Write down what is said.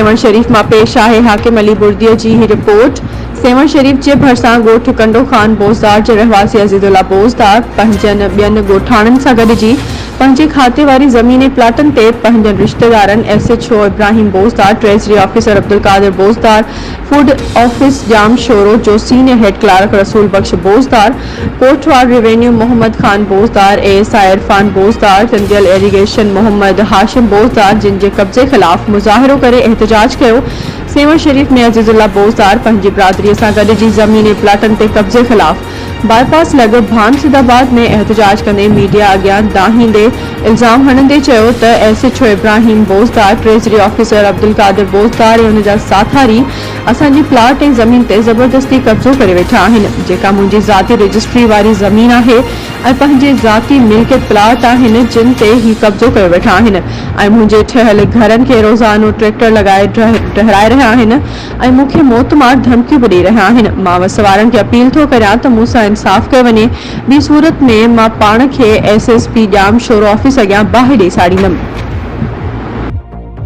सेवण शरीफ में पेश है हाकिम अली बुर्दिया जी ही रिपोर्ट। सेवण शरीफ के भरसा गोठ कंडो खान बोसदार के रहवासी अजीजुल्ला बोसदार पंजन बियन गोठाणन से गॾिजी पंहिंजे खाते वारी ज़मीन प्लाटन ते पंहिंजन रिश्तेदारन SHO Ibrahim Bosdar, treasury officer Abdul Qadir Bosdar, food office Jam Shoro जो senior head clerk Rasool Bakhsh Bosdar, कोटवार revenue Mohammad Khan Bosdar, ASI Irfan Bosdar, Chandiyal irrigation Mohammad Hashim Bosdar जिनके कब्जे खिलाफ मुजाहिरो करे एहतजाज किया। सेवण शरीफ में अजीजुल्ला बोसदार पंहिंजी बिरादरी सां गॾिजी ज़मीनी प्लाटन ते कब्जे खिलाफ बाईपास लॻ भानसिदाबाद में एहतजाज कंदे मीडिया अॻियां दाहींदे इल्ज़ाम हणंदे चयो त SHO Ibrahim Bosdar, treasury officer Abdul Qadir Bosdar ऐं उनजा साथारी असांजी प्लाट ऐं ज़मीन ते ज़बरदस्ती कब्ज़ो करे वेठा आहिनि, जेका मुंहिंजी ज़ाती रजिस्ट्री वारी ज़मीन आहे ऐं पंहिंजे ज़ाती मिल्कियत प्लाट आहिनि जिन ते ही कब्ज़ो करे वेठा आहिनि ऐं मुंहिंजे ठहियल घरनि खे रोज़ानो ट्रैक्टर लॻाए डहराए रहिया आहिनि ऐं मूंखे मौतमार धमकियूं बि ॾेई रहिया आहिनि। मां वसवारनि खे अपील थो करियां त मूंसां इंसाफ़ कयो वञे, ॿी सूरत में मां पाण खे SSP जाम शोरो ऑफिस अॻियां बाहि ॾेई साड़ींदमि।